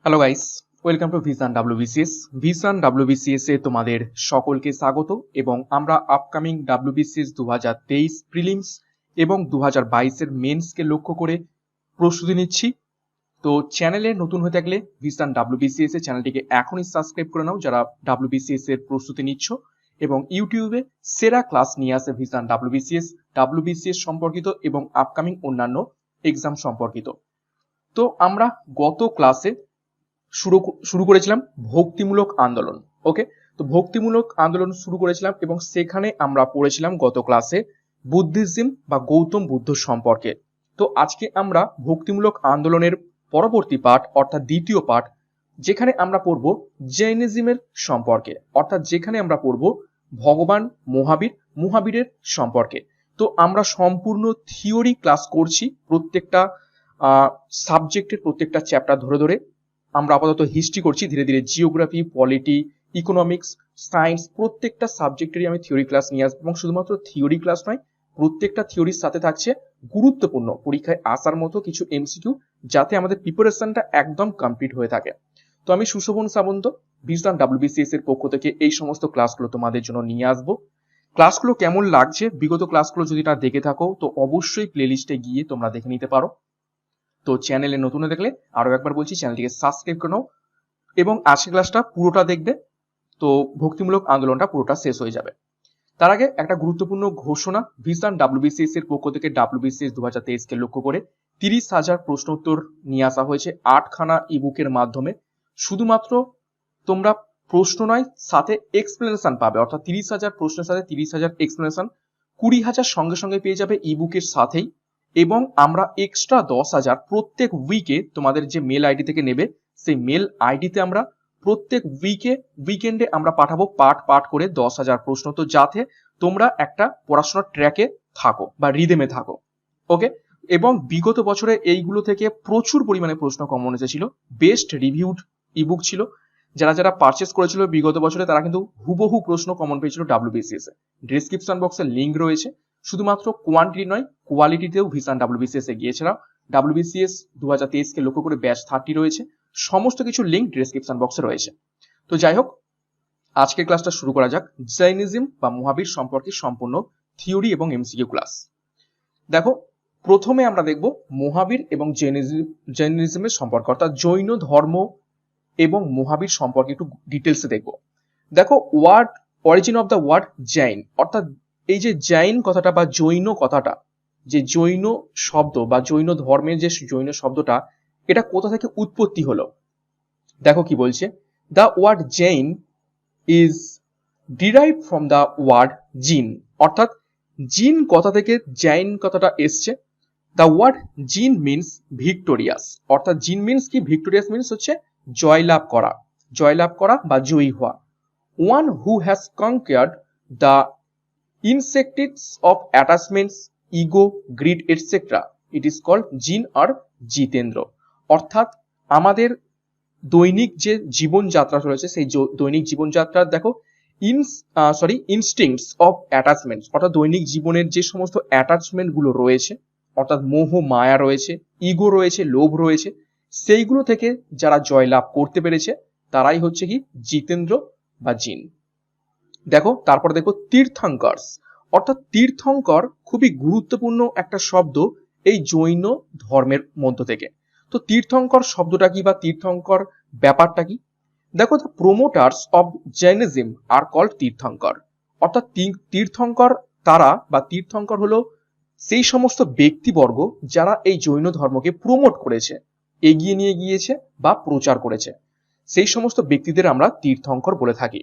Hello guys, welcome to vision WBCS. Vision WBCS এ তোমাদের সকলকে স্বাগত এবং আমরা আপকামিং ডাব্লিউবিসিএস 2023 প্রিলিমস এবং 2022 এর মেন্সকে লক্ষ্য করে প্রস্তুতি নিচ্ছি। তো চ্যানেলে নতুন হয়ে থাকলে ভিশন ডাব্লিউবিসিএস এর চ্যানেলটিকে এখনই সাবস্ক্রাইব করে নাও যারা ডাব্লিউবিসিএস এর প্রস্তুতি নিচ্ছ, এবং ইউটিউবে সেরা ক্লাস নিয়ে আসে ভিশন ডাব্লিউবিসিএস সম্পর্কিত এবং আপকামিং অন্যান্য এক্সাম সম্পর্কিত। তো আমরা গত ক্লাসে শুরু করেছিলাম ভক্তিমূলক আন্দোলন। ওকে, তো ভক্তিমূলক আন্দোলন শুরু করেছিলাম এবং সেখানে আমরা পড়েছিলাম গত ক্লাসে বুদ্ধিজম বা গৌতম বুদ্ধ সম্পর্কে। তো আজকে আমরা ভক্তিমূলক আন্দোলনের পরবর্তী পার্ট অর্থাৎ দ্বিতীয় পার্ট, যেখানে আমরা পড়ব জৈনিজমের সম্পর্কে, অর্থাৎ যেখানে আমরা পড়ব ভগবান মহাবীরের সম্পর্কে। তো আমরা সম্পূর্ণ থিওরি ক্লাস করছি, প্রত্যেকটা সাবজেক্টের প্রত্যেকটা চ্যাপ্টার ধরে ধরে। আমরা আপাতত হিস্ট্রি করছি, ধীরে ধীরে জিওগ্রাফি, পলিটি, ইকোনমিক্স, সায়েন্স প্রত্যেকটা সাবজেক্টেরই আমি থিওরি ক্লাস নিয়ে আসবো। এবং শুধুমাত্র থিওরি ক্লাস নয়, প্রত্যেকটা থিওরির সাথে থাকছে গুরুত্বপূর্ণ পরীক্ষায় আসার মতো কিছু এমসিকিউ, যাতে আমাদের প্রিপারেশনটা একদম কমপ্লিট হয়ে থাকে। তো আমি সুশোভন সামন্ত ভিশন ডাব্লিউবিসিএস এর পক্ষ থেকে এই সমস্ত ক্লাসগুলো তোমাদের জন্য নিয়ে আসবো। ক্লাসগুলো কেমন লাগছে, বিগত ক্লাসগুলো যদি না দেখে থাকো তো অবশ্যই প্লেলিস্টে গিয়ে তোমরা দেখে নিতে পারো। তো চ্যানেলে নতুন হয়ে দেখলে আরো একবার বলছি, চ্যানেলটিকে সাবস্ক্রাইব করে নাও এবং আজকের ক্লাসটা পুরোটা দেখবে, তো ভক্তিমূলক আন্দোলনটা পুরোটা শেষ হয়ে যাবে। তার আগে একটা গুরুত্বপূর্ণ ঘোষণা, ভিশন ডাব্লিউবিসিএস এর পক্ষ থেকে ডাব্লিউবিসিএস 2023 কে লক্ষ্য করে 30,000 প্রশ্ন উত্তর নিয়ে আসা হয়েছে 8খানা ইবুকের মাধ্যমে। শুধুমাত্র তোমরা প্রশ্ন নয়, সাথে এক্সপ্লেনেশন পাবে, অর্থাৎ 30,000 প্রশ্নের সাথে 30,000 এক্সপ্লেনেশন। 20,000 সঙ্গে সঙ্গে পেয়ে যাবে ইবুকের সাথেই, এবং আমরা এক্সট্রা 10,000 প্রত্যেক উইকে তোমাদের যে মেল আইডি থেকে নেবে, সেই মেল আইডিতে আমরা প্রত্যেক উইকেন্ডে আমরা পাঠাবো পার্ট করে 10,000 প্রশ্ন, তো যাতে তোমরা একটা পড়াশোনার ট্র্যাকে থাকো বা রিদেমে থাকো। ওকে, এবং বিগত বছরে এইগুলো থেকে প্রচুর পরিমাণে প্রশ্ন কমন এসেছিল, বেস্ট রিভিউড ইবুক ছিল। যারা যারা পারচেস করেছিল বিগত বছরে তারা কিন্তু হুবহু প্রশ্ন কমন পেয়েছিল ডাব্লিউবিসিএস এ। ডেসক্রিপশন বক্সে লিঙ্ক রয়েছে। শুধুমাত্র কোয়ান্টিটি নয়, কোয়ালিটিতেও ভিশন ডাব্লিউবিসিএস এ গিয়েছিলাম। ডাব্লিউবিসিএস 2023 কে লক্ষ্য করে ব্যাচ 30 রয়েছে, সমস্ত কিছু লিঙ্ক ডেসক্রিপশন বক্সে রয়েছে। তো যাই হোক, আজকের ক্লাসটা শুরু করা যাক। জৈনিজম বা মহাবীর সম্পর্কে সম্পূর্ণ থিওরি এবং এমসিকিউ ক্লাস। দেখো, প্রথমে আমরা দেখব মহাবীর এবং জৈনিজমের সম্পর্ক, অর্থাৎ জৈন ধর্ম এবং মহাবীর সম্পর্কে একটু ডিটেলসে দেখব। দেখো, origin of the word Jain, অর্থাৎ এই যে জৈন কথাটা বা জৈন কথাটা, যে জৈন শব্দ বা জৈন ধর্মের যে জৈন শব্দটা, এটা কোথা থেকে উৎপত্তি হলো। দেখো কি বলছে, the word Jain is derive from the word Jin, অর্থাৎ জিন কথা থেকে জৈন কথাটা এসছে। The word Jin means victorious, অর্থাৎ জিন মিনস কি, ভিক্টোরিয়াস মিনস হচ্ছে জয়লাভ করা বা জয়ী হওয়া। One who has conquered the invectives of attachments, ego, greed etcetera, it is called Jin or Jitendra. অর্থাৎ আমাদের দৈনিক যে জীবনযাত্রা রয়েছে, সেই দৈনিক জীবনযাত্রার দেখো ইনস্টিংক্টস অফ অ্যাটাচমেন্টস, অর্থাৎ দৈনিক জীবনের যে সমস্ত অ্যাটাচমেন্ট গুলো রয়েছে, অর্থাৎ মোহ মায়া রয়েছে, ইগো রয়েছে, লোভ রয়েছে, সেইগুলো থেকে যারা জয়লাভ করতে পেরেছে তারাই হচ্ছে কি জিতেন্দ্র বা জিন। দেখো, তারপর দেখো তীর্থঙ্কর, অর্থাৎ তীর্থঙ্কর খুবই গুরুত্বপূর্ণ একটা শব্দ এই জৈন ধর্মের মধ্য থেকে। তো তীর্থঙ্কর শব্দটা কি বা তীর্থঙ্কর ব্যাপারটা কি? দেখো, the promoters of Jainism are called Tirthankara, অর্থাৎ তীর্থঙ্কর তারা বা তীর্থঙ্কর হলো সেই সমস্ত ব্যক্তিবর্গ যারা এই জৈন ধর্মকে প্রমোট করেছে, এগিয়ে নিয়ে গিয়েছে বা প্রচার করেছে, সেই সমস্ত ব্যক্তিদের আমরা তীর্থঙ্কর বলে থাকি।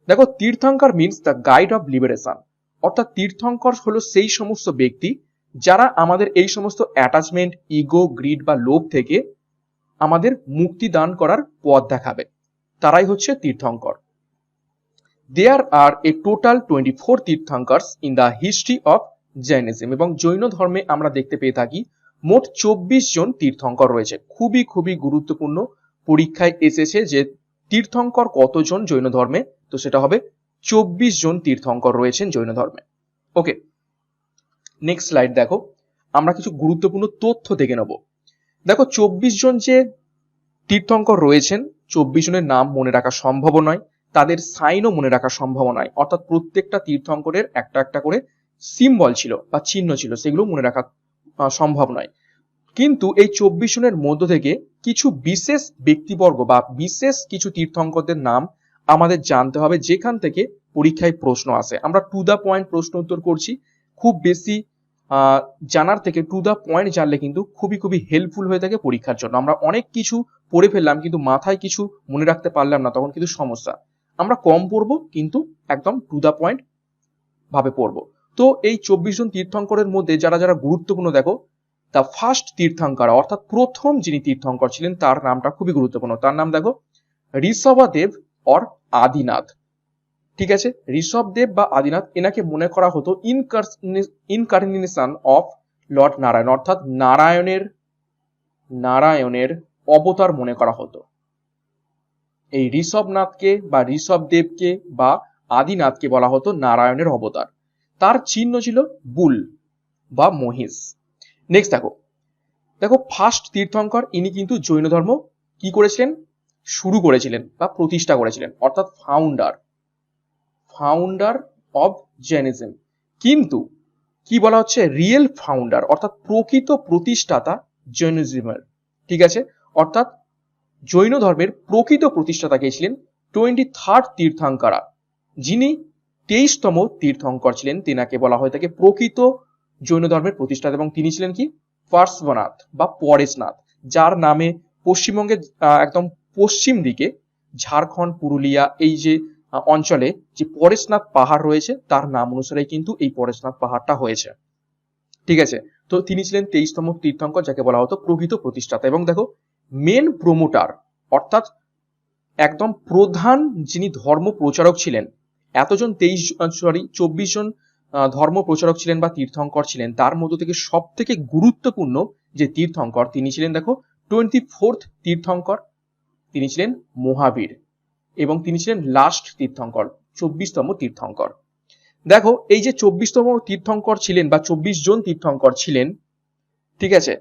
দেখো, Tirthankara means the guide of liberation, অর্থাৎ তীর্থঙ্কর হলো সেই সমস্ত ব্যক্তি যারা আমাদের এই সমস্ত অ্যাটাচমেন্ট, ইগো, গ্রিড বা লোভ থেকে আমাদের মুক্তি দান করার পথ দেখাবে, তারাই হচ্ছে Tirthankara. There are a total 24 Tirthankaras in the history of Jainism, এবং জৈন ধর্মে আমরা দেখতে পেয়ে থাকি মোট 24 জন তীর্থঙ্কর রয়েছে। খুবই খুবই গুরুত্বপূর্ণ, পরীক্ষায় এসেছে যে তীর্থঙ্কর কতজন জৈন ধর্মে, তো সেটা হবে 24 জন তীর্থঙ্কর রয়েছেন জৈন ধর্মে। ওকে, নেক্সট স্লাইড দেখো, আমরা কিছু গুরুত্বপূর্ণ তথ্য দেখে নেব। দেখো, 24 জন যে তীর্থঙ্কর রয়েছেন, 24 জনের নাম মনে রাখা সম্ভব নয়, তাদের সাইনও মনে রাখা সম্ভব নয়, অর্থাৎ প্রত্যেকটা তীর্থঙ্করের একটা একটা করে সিম্বল ছিল বা চিহ্ন ছিল, সেগুলো মনে রাখা সম্ভব নয়। কিন্তু এই 24 জনের মধ্য থেকে কিছু বিশেষ ব্যক্তিবর্গ বা বিশেষ কিছু তীর্থঙ্করদের নাম আমাদের জানতে হবে, যেখান থেকে পরীক্ষায় প্রশ্ন আসে। আমরা টু দা পয়েন্ট প্রশ্ন উত্তর করছি, খুব বেশি জানার থেকে টু দা পয়েন্ট জানলে কিন্তু খুবই খুবই হেল্পফুল হয়ে থাকে পরীক্ষার জন্য। আমরা অনেক কিছু পড়ে ফেললাম কিন্তু মাথায় কিছু মনে রাখতে পারলাম না, তখন কিন্তু সমস্যা। আমরা কম পড়বো কিন্তু একদম টু দা পয়েন্ট ভাবে পড়বো। তো এই 24 জন তীর্থঙ্করের মধ্যে যারা যারা গুরুত্বপূর্ণ, দেখো দ্য ফার্স্ট তীর্থঙ্কর অর্থাৎ প্রথম যিনি তীর্থঙ্কর ছিলেন তার নামটা খুবই গুরুত্বপূর্ণ। তার নাম দেখো ঋষভদেব অর আদিনাথ। ঠিক আছে, ঋষভদেব বা আদিনাথ, এনাকে মনে করা হতো ইনকার্নেশন অফ লর্ড নারায়ণ, অর্থাৎ নারায়ণের অবতার মনে করা হতো। এই ঋষভনাথকে বা ঋষভদেবকে বা আদিনাথকে বলা হতো নারায়ণের অবতার। তার চিহ্ন ছিল বুল বা মহিষ। নেক্সট দেখো ফার্স্ট তীর্থঙ্কর, ইনি কিন্তু জৈন ধর্ম কি করেছিলেন, শুরু করেছিলেন বা প্রতিষ্ঠা করেছিলেন, অর্থাৎ ফাউন্ডার অফ জৈনিজম। কিন্তু কি বলা হচ্ছে, রিয়েল ফাউন্ডার অর্থাৎ প্রকৃত প্রতিষ্ঠাতা জৈনিজমের। ঠিক আছে, অর্থাৎ জৈন ধর্মের প্রকৃত প্রতিষ্ঠাতা কে ছিলেন 23rd তীর্থঙ্করা, যিনি 23তম তীর্থঙ্কর ছিলেন, তেনাকে বলা হয়ে থাকে প্রকৃত জৈন ধর্মের প্রতিষ্ঠাতা। এবং তিনি ছিলেন কি, পার্শ্বনাথ বা পরেশনাথ, যার নামে পশ্চিমবঙ্গের একদম পশ্চিম দিকে ঝাড়খণ্ড পুরুলিয়া এই যে অঞ্চলে যে পরেশনাথ পাহাড় রয়েছে তার নাম অনুসারে কিন্তু এই পরেশনাথ পাহাড়টা হয়েছে। ঠিক আছে, তো তিনি ছিলেন 23তম তীর্থঙ্কর, যাকে বলা হতো প্রকৃত প্রতিষ্ঠাতা। এবং দেখো মেন প্রমোটার অর্থাৎ একদম প্রধান যিনি ধর্ম প্রচারক ছিলেন, এতজন 24 জন ধর্ম প্রচারক ছিলেন বা তীর্থঙ্কর ছিলেন, তার মধ্য থেকে সব থেকে গুরুত্বপূর্ণ যে তীর্থঙ্কর তিনি ছিলেন দেখো 24th তীর্থঙ্কর, তিনি ছিলেন মহাবীর। এবং তিনি ছিলেন লাস্ট তীর্থঙ্কর, 24তম তীর্থঙ্কর। দেখো এই যে 24তম তীর্থঙ্কর ছিলেন বা 24 জন তীর্থঙ্কর ছিলেন, ঠিক আছে,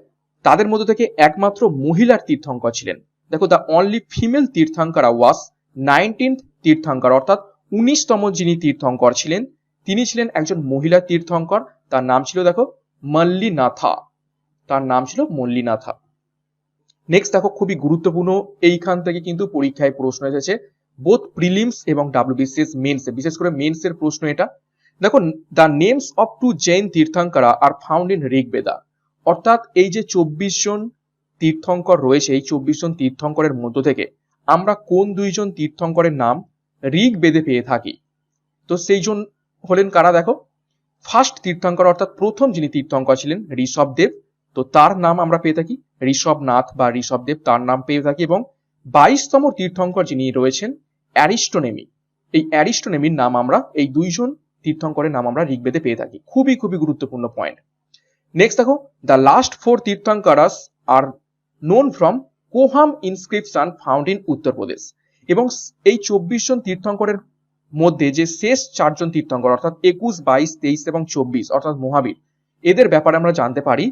তাদের মধ্যে থেকে একমাত্র মহিলার তীর্থঙ্কর ছিলেন। দেখো the only female tirthankar was 19th tirthankar, অর্থাৎ 19তম যিনি তীর্থঙ্কর ছিলেন তিনি ছিলেন একজন মহিলা তীর্থঙ্কর। তার নাম ছিল দেখো মল্লিনাথা, তার নাম ছিল মল্লিনাথা। নেক্সট দেখো খুবই গুরুত্বপূর্ণ, এইখান থেকে কিন্তু পরীক্ষায় প্রশ্ন এসেছে বোথ প্রিলিমস এবং ডাব্লিউবিসিএস মেন্স, বিশেষ করে মেন্স এর প্রশ্ন এটা। দেখো the names of 2 Jain Tirthankaras are found in Rigveda, অর্থাৎ এই যে 24 জন তীর্থঙ্কর রয়েছে, এই 24 জন তীর্থঙ্করের মধ্য থেকে আমরা কোন 2 জন তীর্থঙ্করের নাম ঋগ্বেদে পেয়ে থাকি। তো সেই জন হলেন কারা, দেখো ফার্স্ট তীর্থঙ্কর অর্থাৎ প্রথম যিনি তীর্থঙ্কর ছিলেন ঋষভদেব, তো তার নাম আমরা পেয়ে থাকি ঋষভনাথ বা ঋষভদেব, তার নাম পেয়ে থাকি। এবং 22তম তীর্থঙ্কর যিনি রয়েছেন অ্যারিস্টোনেমি, এই অ্যারিস্টোনেমির নাম আমরা এই 2 জন তীর্থঙ্করের নাম আমরা ঋগ্বেদে পেয়ে থাকি। খুবই খুবই গুরুত্বপূর্ণ পয়েন্ট। নেক্সট দেখো the last 4 Tirthankaras are known from Kahaum inscription found in Uttar Pradesh. এবং এই 24 জন তীর্থঙ্করের মধ্যে যে শেষ 4 জন তীর্থঙ্কর অর্থাৎ 21, 22, 23 এবং 24 অর্থাৎ মহাবীর, এদের ব্যাপারে আমরা জানতে পারি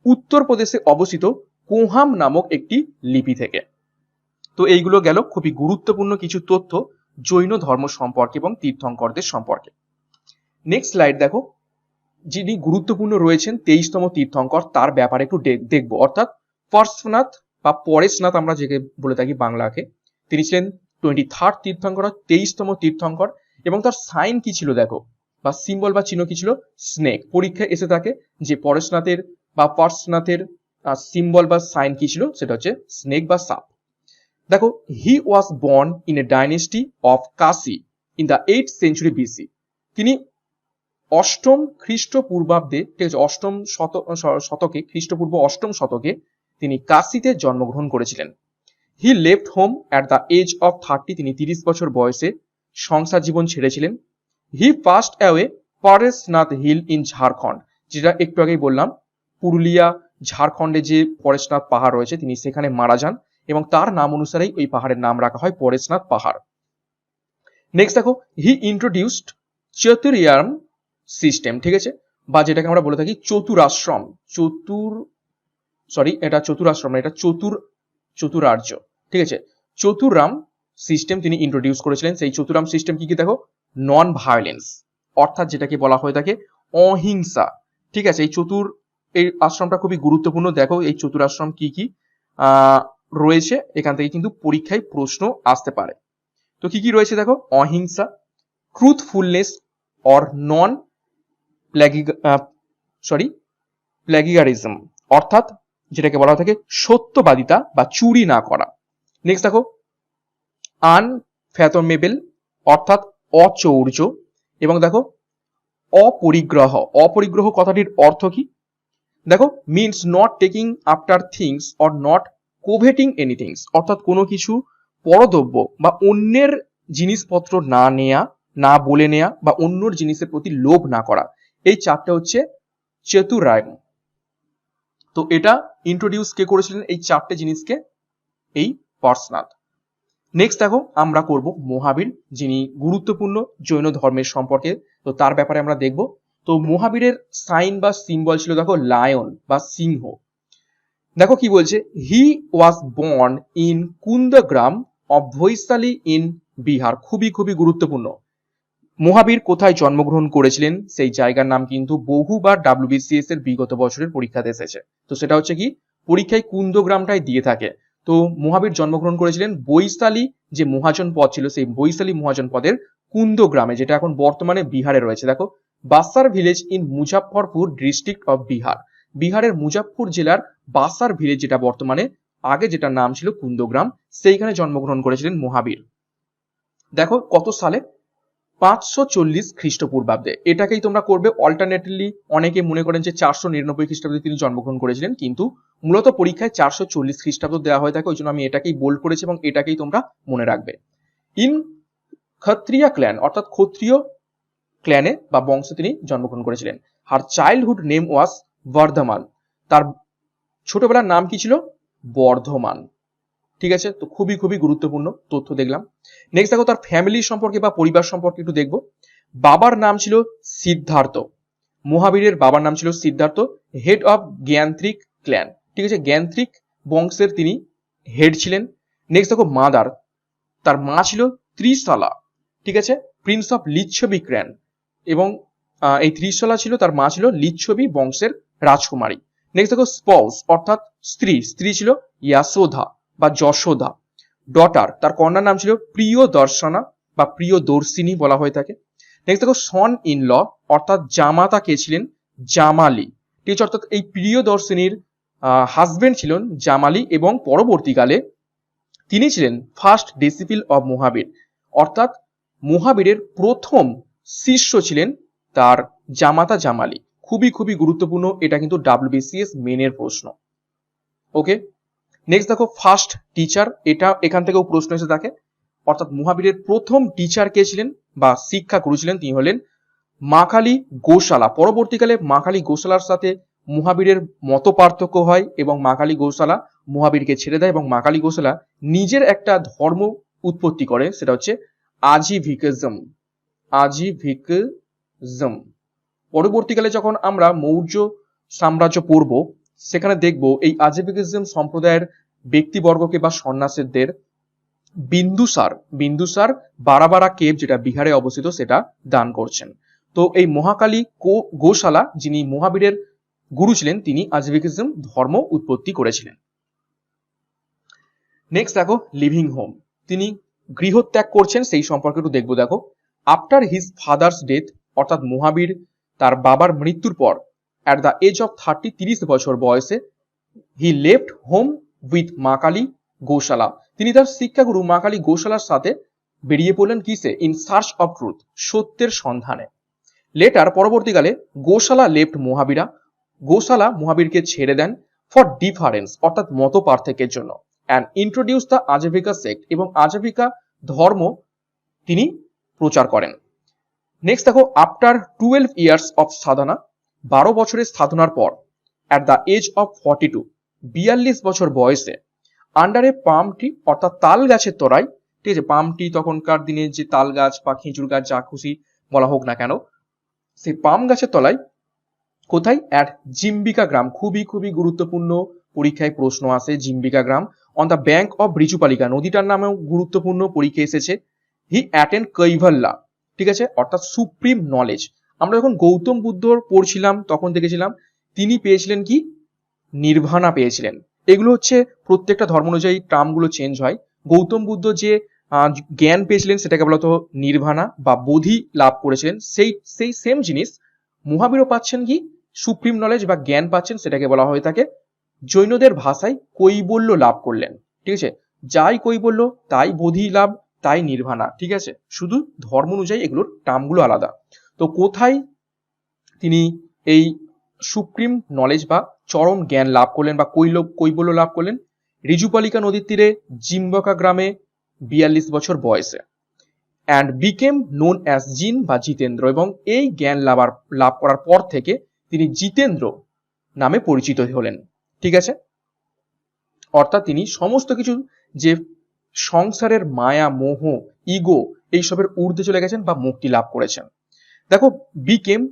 উত্তরপ্রদেশে অবস্থিত কোহাম নামক একটি লিপি থেকে। তো এইগুলো গেল খুবই গুরুত্বপূর্ণ কিছু তথ্য জৈন ধর্ম সম্পর্কে এবং তীর্থঙ্করদের সম্পর্কে। নেক্সট স্লাইড দেখো, যিনি গুরুত্বপূর্ণ রয়েছেন 23তম তীর্থঙ্কর তার ব্যাপারে একটু দেখবো, অর্থাৎ পার্শ্বনাথ বা পরেশনাথ আমরা যাকে বলে থাকি বাংলাকে, তিনি ছিলেন 23rd তীর্থঙ্কর, 23তম তীর্থঙ্কর। এবং তার সাইন কি ছিল দেখো, বা সিম্বল বা চিহ্ন কি ছিল, স্নেক। পরীক্ষায় এসে থাকে যে পরেশনাথের বা পার্শ্বনাথের সিম্বল বা সাইন কি ছিল, সেটা হচ্ছে স্নেক বা সাপ। দেখো he was born in a dynasty of Kashi in the 8th century BC, তিনি অষ্টম খ্রিস্টপূর্বাব্দে, ঠিক আছে, অষ্টম শতকে, খ্রিস্টপূর্ব অষ্টম শতকে তিনি কাশিতে জন্মগ্রহণ করেছিলেন। He left home at the age of 30, তিনি 30 বছর বয়সে সংসার জীবন ছেড়েছিলেন। He passed away Parasnath hill in Jharkhand, যেটা একটু আগেই বললাম পুরুলিয়া ঝাড়খণ্ডে যে পরেশনাথ পাহাড় রয়েছে তিনি সেখানে মারা যান এবং তার নাম অনুসারেই ওই পাহাড়ের নাম রাখা হয় পরেশনাথ পাহাড়। নেক্সট দেখো হি ইন্ট্রোডিউসড চতুর্যাম সিস্টেম, ঠিক আছে, বা যেটাকে আমরা বলে থাকি চতুরাশ্রম, এটা চতুরাশ্রম না, এটা চতুরার্য, ঠিক আছে। চতুরাম সিস্টেম তিনি ইন্ট্রোডিউস করেছিলেন। সেই চতুরাম সিস্টেম কি কি দেখো, নন ভায়োলেন্স, অর্থাৎ যেটাকে বলা হয়ে থাকে অহিংসা। ঠিক আছে, এই আশ্রমটা খুবই গুরুত্বপূর্ণ। দেখো এই চতুরাশ্রম কি কি রয়েছে, এখান থেকে কিন্তু পরীক্ষায় প্রশ্ন আসতে পারে। তো কি কি রয়েছে দেখো, অহিংসা, ট্রুথফুলনেস অর নন প্ল্যাগিয়ারিজম, অর্থাৎ যেটাকে বলা হয়ে থাকে সত্যবাদিতা বা চুরি না করা। নেক্সট দেখো আনফ্যাথমেবল, অর্থাৎ অচৌর্য। এবং দেখো অপরিগ্রহ, অপরিগ্রহ কথাটির অর্থ কি দেখো, means not taking after things or not coveting anythings, অর্থাৎ কোনো কিছু পরদ্রব্য বা অন্যের জিনিসপত্র না নেয়া, না বলে নেয়া, বা অন্যর জিনিসের প্রতি লোভ না করা। এই চারটে হচ্ছে চতুরায়ন। তো এটা ইন্ট্রোডিউস কে করেছিলেন এই চারটে জিনিসকে, এই পার্সোনাল। নেক্সট দেখো আমরা করব মহাবীর, যিনি গুরুত্বপূর্ণ জৈন ধর্মের সম্পর্কে, তো তার ব্যাপারে আমরা দেখব। তো মহাবীরের সাইন বা সিম্বল ছিল দেখো লায়ন বা সিংহ। দেখো কি বলছে, he was born in Kundagram of Vaishali in Bihar. খুবই খুবই গুরুত্বপূর্ণ। মহাবীর কোথায় জন্মগ্রহণ করেছিলেন, সেই জায়গার নাম কিন্তু বহুবার ডাব্লিউবিসিএস এর বিগত বছরের পরীক্ষাতে এসেছে। তো সেটা হচ্ছে কি, পরীক্ষায় কুন্দগ্রামটাই দিয়ে থাকে। তো মহাবীর জন্মগ্রহণ করেছিলেন বৈশালী যে মহাজন পদ ছিল, সেই বৈশালী মহাজন পদের কুন্দগ্রামে, যেটা এখন বর্তমানে বিহারে রয়েছে। দেখো বাসার village in Muzaffarpur district of Bihar. বিহারের মুজাফফর জেলার বাসার ভিলেজ, যেটা বর্তমানে, আগে যেটা নাম ছিল কুন্দগ্রাম, সেইখানে জন্মগ্রহণ করেছিলেন মহাবীর। দেখো কত সালে, 540 খ্রিস্টপূর্বাব্দে। এটাকেই তোমরা করবে অল্টারনেটিভলি। অনেকে মনে করেন যে 499 খ্রিস্টাব্দে তিনি জন্মগ্রহণ করেছিলেন, কিন্তু মূলত পরীক্ষায় 440 খ্রিস্টাব্দ দেওয়া হয়ে থাকে, ওই জন্য আমি এটাকেই বোল্ড করেছি এবং এটাকেই তোমরা মনে রাখবে। ইন ক্ষত্রিয়া ক্ল্যান, অর্থাৎ ক্ষত্রিয় ক্ল্যানে বা বংশে তিনি জন্মগ্রহণ করেছিলেন। আর চাইল্ডহুড নেম ওয়াজ বর্ধমান, তার ছোটবেলার নাম কি ছিল, বর্ধমান। ঠিক আছে, তো খুবই খুবই গুরুত্বপূর্ণ তথ্য দেখলাম। নেক্সট দেখো তার ফ্যামিলি সম্পর্কে বা পরিবার সম্পর্কে একটু দেখবো। বাবার নাম ছিল সিদ্ধার্থ, মহাবীরের বাবার নাম ছিল সিদ্ধার্থ, হেড অফ জ্ঞান্ত্রিক ক্ল্যান। ঠিক আছে, জ্ঞান্ত্রিক বংশের তিনি হেড ছিলেন। নেক্সট দেখো মাদার, তার মা ছিল ত্রিশলা, ঠিক আছে, প্রিন্স অফ লিচ্ছবি ক্ল্যান। এবং এই ত্রিশলা ছিল, তার মা ছিল লিচ্ছবি বংশের রাজকুমারী। নেক্সট দেখো স্পাউস, অর্থাৎ স্ত্রী, স্ত্রী ছিল ইয়াশোধা বা যশোদা। ডটার, তার কন্যার নাম ছিল প্রিয়দর্শনা বা প্রিয়দর্শিনী বলা হয়ে থাকে। নেক্সট দেখো সন ইন ল, অর্থাৎ জামাতা কে ছিলেন, জামালি। ঠিক আছে, অর্থাৎ এই প্রিয়দর্শিনীর হাজবেন্ড ছিলেন জামালি, এবং পরবর্তীকালে তিনি ছিলেন ফার্স্ট ডিসিপল অব মহাবীর, অর্থাৎ মহাবীরের প্রথম শিষ্য ছিলেন তার জামাতা জামালি। খুবই খুবই গুরুত্বপূর্ণ, এটা কিন্তু ডাব্লিউবিসিএস মেনের প্রশ্ন। ওকে, নেক্সট দেখো ফার্স্ট টিচার, এটা এখান থেকেও প্রশ্ন এসে থাকে, অর্থাৎ মহাবীরের প্রথম টিচার কে ছিলেন বা শিক্ষা গুরু ছিলেন, তিনি হলেন মাকালি গোশালা। পরবর্তীকালে মাকালি গোশালার সাথে মহাবীরের মত পার্থক্য হয় এবং মাকালি গোশালা মহাবীরকে ছেড়ে দেয়, এবং মাকালি গোশালা নিজের একটা ধর্ম উৎপত্তি করে, সেটা হচ্ছে আজিভিকিজম। আজিভিকিজম। পরবর্তীকালে যখন আমরা মৌর্য সাম্রাজ্য পড়ব, সেখানে দেখব এই আজিভিকিজম সম্প্রদায়ের ব্যক্তিবর্গকে বা সন্ন্যাসীদের বিন্দুসার বারাবারা কেভ, যেটা বিহারে অবস্থিত, সেটা দান করছেন। তো এই মহাকালী গোশালা, যিনি মহাবীরের গুরু ছিলেন, তিনি আজিভিকিজম ধর্ম উৎপত্তি করেছিলেন। নেক্সট দেখো লিভিং হোম, তিনি গৃহত্যাগ করছেন, সেই সম্পর্কে একটু দেখবো। দেখো আফটার হিজ ফাদার্স ডেথ, অর্থাৎ মহাবীর তার বাবার মৃত্যুর পর, অ্যাট দ্য এজ অফ 30 বছর বয়সে, he left home with Makkhali Goshala. তিনি তার শিক্ষাগুরু মাকালি গোশালার সাথে বেরিয়ে পড়লেন কিসে, ইন সার্চ অফ ট্রুথ, সত্যের সন্ধানে। লেটার পরবর্তীকালে গোশালা লেফট মহাবীরা, গোশালা মহাবীরকে ছেড়ে দেন ফর ডিফারেন্স, অর্থাৎ মত পার্থক্যের জন্য, and introduce the Ajeevika sect, এবং আজীবিকা ধর্ম তিনি প্রচার করেন। নেক্সট দেখো আফটার 12 ইয়ার্স অফ সাধনা, 12 বছরের সাধনার পর, অ্যাট দ্য এজ অফ 42, 42 বছর বয়সে, আন্ডার এ পাম ট্রি, অর্থাৎ তাল গাছের তলায়, ঠিক আছে, পাম ট্রি তখনকার দিনে যে তাল গাছ বা খেজুর গাছ যা খুশি বলা হোক না কেন, সেই পাম গাছের তলায়, কোথায়, অ্যাট জিম্বিকা গ্রাম। খুবই খুবই গুরুত্বপূর্ণ, পরীক্ষায় প্রশ্ন আসে জিম্বিকা গ্রাম, অন দ্য ব্যাঙ্ক অফ রিজুপালিকা, নদীটার নামেও গুরুত্বপূর্ণ পরীক্ষা এসেছে। হি অ্যাটেন্ড কৈভাল্লা, ঠিক আছে, অর্থাৎ সুপ্রিম নলেজ। আমরা যখন গৌতম বুদ্ধর পড়ছিলাম তখন দেখেছিলাম তিনি পেয়েছিলেন কি, নির্ভানা পেয়েছিলেন। এগুলো হচ্ছে প্রত্যেকটা ধর্ম অনুযায়ী টার্মগুলো চেঞ্জ হয়। গৌতম বুদ্ধ যে জ্ঞান পেয়েছিলেন সেটাকে বলা হতো নির্ভানা বা বোধি লাভ করেছিলেন, সেই সেম জিনিস মহাবীরও পাচ্ছেন কি, সুপ্রিম নলেজ বা জ্ঞান পাচ্ছেন, সেটাকে বলা হয়ে থাকে জৈনদের ভাষায় কৈবল্য লাভ করলেন। ঠিক আছে, যাই কৈবল্য তাই বোধি লাভ, তাই নির্ভানা। ঠিক আছে, শুধু ধর্ম অনুযায়ী এগুলোর টার্মগুলো আলাদা। তো কোথায় তিনি এই সুপ্রিম নলেজ বা চরম জ্ঞান লাভ করলেন বা কৈবল্য লাভ করলেন? রিজুপালিকা নদীর তীরে জিম্বকা গ্রামে 42 বছর বয়সে। অ্যান্ড বিকেম নোন অ্যাজ জিন বা জিতেন্দ্র, এবং এই জ্ঞান লাভ করার পর থেকে তিনি জিতেন্দ্র নামে পরিচিত হলেন। ঠিক আছে, অর্থাৎ তিনি সমস্ত কিছু যে সংসারের মায়া মোহ ইগো এইসবের ঊর্ধ্বে চলে গেছেন বা মুক্তি লাভ করেছেন। দেখো, বিকেম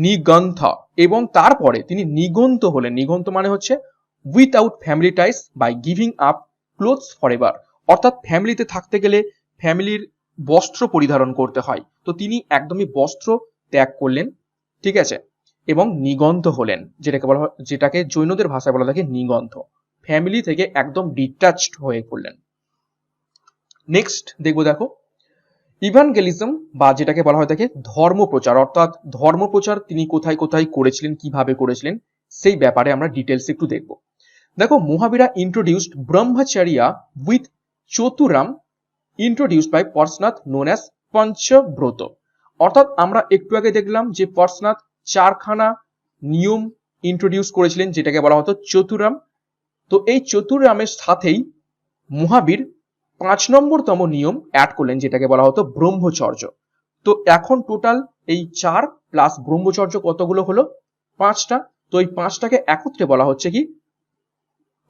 নিগন্থ, এবং তারপরে তিনি নিগন্ত হলেন। নিগন্ত মানে হচ্ছে without family ties by giving up clothes forever, অর্থাৎ ফ্যামিলিতে থাকতে গেলে ফ্যামিলির বস্ত্র পরিধারণ করতে হয়, তো তিনি একদমই বস্ত্র ত্যাগ করলেন। ঠিক আছে, এবং নিগন্ত হলেন, যেটাকে জৈনদের ভাষায় বলা থাকে নিগন্ত। ফ্যামিলি থেকে একদম ডিটাচড হয়ে পড়লেন। নেক্সট দেখবো, দেখো ইভানগেলিজম বা যেটাকে বলা হয় থাকে ধর্মপ্রচার, অর্থাৎ ধর্মপ্রচার তিনি কোথায় কোথায় করেছিলেন, কিভাবে করেছিলেন, সেই ব্যাপারে আমরা ডিটেলস একটু দেখব। দেখো, Mahavira introduced Brahmacharya with Chaturyam introduced by Parshvanath known as Panchavrata, অর্থাৎ আমরা একটু আগে দেখলাম যে পার্শ্বনাথ চারখানা নিয়ম ইন্ট্রোডিউস করেছিলেন যেটাকে বলা হতো চতুরাম। তো এই চতুরামের সাথেই মহাবীর 5 নম্বরতম নিয়ম অ্যাড করলেন যেটাকে বলা হতো ব্রহ্মচর্য। তো এখন টোটাল এই 4 প্লাস ব্রহ্মচর্য কতগুলো হলো? 5টা। তো এই 5টাকে একত্রে বলা হচ্ছে কি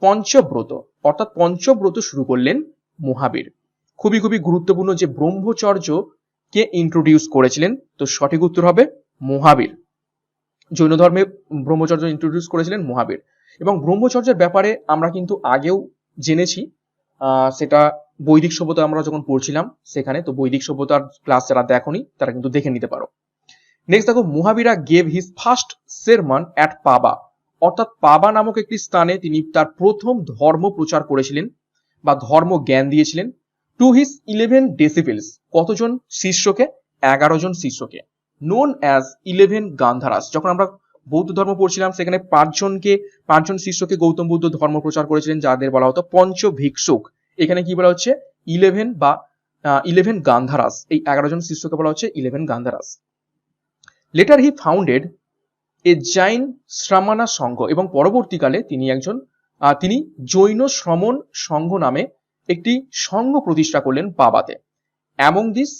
পঞ্চব্রত, অর্থাৎ পঞ্চব্রত শুরু করলেন মহাবীর। খুবই খুবই গুরুত্বপূর্ণ যে ব্রহ্মচর্য কে ইন্ট্রোডিউস করেছিলেন, তো সঠিক উত্তর হবে মহাবীর। জৈন ধর্মে ব্রহ্মচর্য ইন্ট্রোডিউস করেছিলেন মহাবীর। এবং ব্রহ্মচর্যের ব্যাপারে আমরা কিন্তু আগেও জেনেছি, সেটা বৈদিক সভ্যতা আমরা যখন পড়ছিলাম সেখানে। তো বৈদিক সভ্যতার ক্লাস যারা দেখোনি তারা কিন্তু দেখে নিতে পারো। নেক্সট দেখো, Mahavira gave his first সেরমন at পাবা, অর্থাৎ পাবা নামক একটি স্থানে তিনি তার প্রথম ধর্ম প্রচার করেছিলেন বা ধর্ম জ্ঞান দিয়েছিলেন টু হিজ 11 ডেসিপিলস, কতজন শিষ্যকে? 11 জন শিষ্যকে, নোন অ্যাজ 11 গান্ধারাস। যখন আমরা বৌদ্ধ ধর্ম পড়ছিলাম সেখানে 5জন শিষ্যকে গৌতম বুদ্ধ ধর্ম প্রচার করেছিলেন যাদের বলা হতো পঞ্চ ভিক্ষুক। এখানে কি বলা হচ্ছে 11 গান্ধারাস, এই 11 জন শিষ্যকে বলা হচ্ছে 11 গান্ধারাস। লেটার হি ফাউন্ডেড এ জৈন শ্রমণা সংঘ, এবং পরবর্তীকালে তিনি জৈন শ্রমণ সংঘ নামে একটি সংঘ প্রতিষ্ঠা করলেন পাবাতে। অ্যামং দিস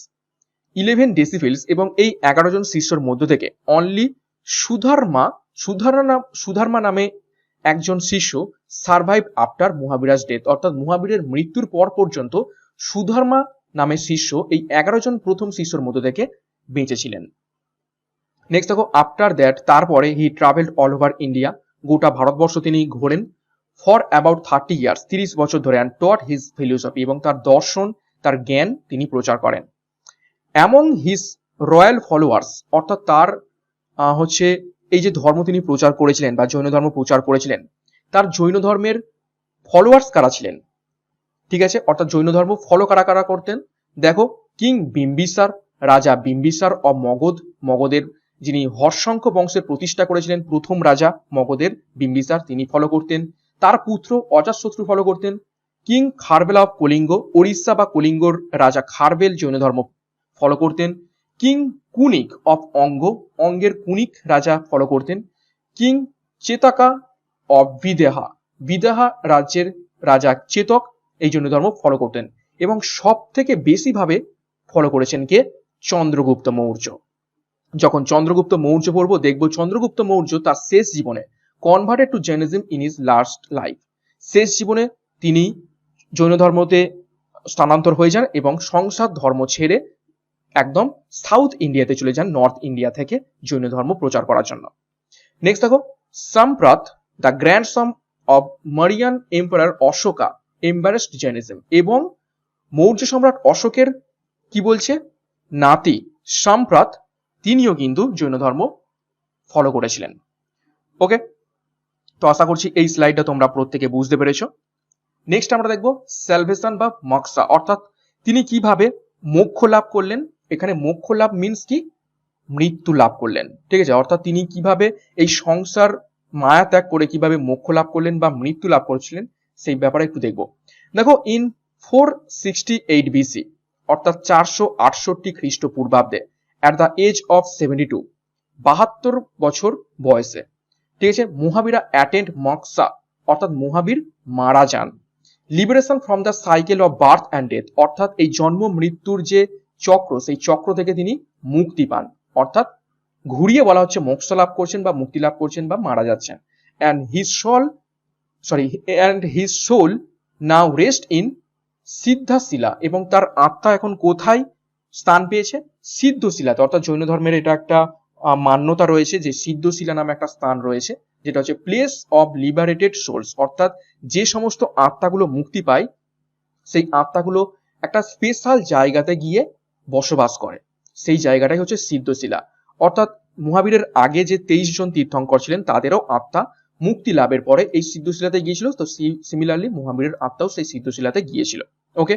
11 ডেসিপিলস, এবং এই 11 জন শিষ্যর মধ্য থেকে অনলি সুধার্মা নামে একজন শিষ্য সার্ভাইভ আফটার মহাবীরাজ ডেথ, অর্থাৎ মহাবীরের মৃত্যুর পর পর্যন্ত সুধর্মা নামে শিষ্য এই 11 জন প্রথম শিষ্যর মধ্য থেকে বেঁচেছিলেন। নেক্সট দেখো, আফটার দ্যাট, তারপরে হি ট্রাভেলড অল ওভার ইন্ডিয়া, গোটা ভারতবর্ষ তিনি ঘোরেন ফর অ্যাবাউট 30 ইয়ার্স, 30 বছর ধরে, অ্যান্ড টট হিজ ফিলোসফি, এবং তার দর্শন তার জ্ঞান তিনি প্রচার করেন। অ্যামং হিজ রয়্যাল ফলোয়ার্স, অর্থাৎ তার হচ্ছে এই যে ধর্ম তিনি প্রচার করেছিলেন বা জৈন ধর্ম প্রচার করেছিলেন, তার জৈন ধর্মের ফলোয়ার্স কারা ছিলেন? ঠিক আছে, অর্থাৎ জৈন ধর্ম ফলো কারা কারা করতেন? দেখো, কিং বিম্বিসার, রাজা বিম্বিসার অব মগধের যিনি হর্ষঙ্ক বংশের প্রতিষ্ঠা করেছিলেন, প্রথম রাজা মগধের বিম্বিসার, তিনি ফলো করতেন। তার পুত্র অজাতশত্রু ফলো করতেন। কিং খারবেল অফ কলিঙ্গ, ওড়িশা বা কলিঙ্গর রাজা খারবেল জৈন ধর্ম ফলো করতেন। কিং কুনিক অফ অঙ্গের কুনিক রাজা ফলো করতেন। কিং চেতাকা অফ বিদেহা রাজ্যের রাজা চেতক এই জৈন ধর্ম ফলো করতেন। এবং সব থেকে বেশি ভাবে ফলো করেছেন কে? চন্দ্রগুপ্ত মৌর্য। যখন চন্দ্রগুপ্ত মৌর্য পড়বো দেখবো চন্দ্রগুপ্ত মৌর্য তার শেষ জীবনে converted to Jainism in his last life, শেষ জীবনে তিনি জৈন ধর্মতে স্থানান্তর হয়ে যান এবং সংসার ধর্ম ছেড়ে একদম সাউথ ইন্ডিয়াতে চলে যান, নর্থ ইন্ডিয়া থেকে জৈন ধর্ম প্রচার করার জন্য। নেক্সট দেখো, Samprati the grandson of Mauryan emperor Ashoka, embraced Jainism. এবং মৌর্য সম্রাট অশোকের কি বলছে, নাতি সম্প্রাত তিনিও কিন্তু জৈন ধর্ম ফলো করেছিলেন। ওকে, তো আশা করছি এই স্লাইডটা তোমরা প্রত্যেকে বুঝতে পেরেছো। নেক্সট আমরা দেখবো স্যালভেশন বা মোক্ষ, অর্থাৎ তিনি কিভাবে মোক্ষ লাভ করলেন। এখানে মোক্ষ লাভ মিন্স কি, মৃত্যু লাভ করলেন, ঠিক আছে। অর্থাৎ তিনি কিভাবে এই সংসার মায়া ত্যাগ করে কিভাবে মোক্ষ লাভ করলেন বা মৃত্যু লাভ করেছিলেন সেই ব্যাপারে একটু দেখবো। দেখো, ইন 468 বিসি অর্থাৎ 468 খ্রিস্টপূর্বাব্দে অ্যাট দ্য এজ অফ 72, 72 বছর বয়সে, ঠিক আছে, মহাবীরা অ্যাটেন্ড মোক্ষা অর্থাৎ মহাবীর মারা যান। Liberation from the cycle of birth and death অর্থাৎ এই জন্ম মৃত্যুর যে চক্র, সেই চক্র থেকে তিনি মুক্তি পান, অর্থাৎ ঘুরিয়ে বলা হচ্ছে মোক্ষ লাভ করছেন বা মুক্তি লাভ করছেন বা মারা যাচ্ছেন। And his soul now rest in Siddhashila, এবং তার আত্মা এখন কোথায় স্থান পেয়েছে, সিদ্ধশিলাতে। অর্থাৎ জৈন ধর্মের এটা একটা মান্যতা রয়েছে যে সিদ্ধশিলা নামে একটা স্থান রয়েছে, যেটা হচ্ছে প্লেস অফ লিবারেটেড সোলস, অর্থাৎ যে সমস্ত আত্মাগুলো মুক্তি পায় সেই আত্মাগুলো একটা স্পেশাল জায়গাতে গিয়ে বসবাস করে, সেই জায়গাটাই হচ্ছে সিদ্ধশিলা। অর্থাৎ মহাবীরের আগে যে 23 জন তীর্থঙ্কর ছিলেন তাদেরও আত্মা মুক্তি লাভের পরে এই সিদ্ধশিলাতে গিয়েছিল, তো সিমিলারলি মহাবীরের আত্মাও সেই সিদ্ধশিলাতে গিয়েছিল। ওকে,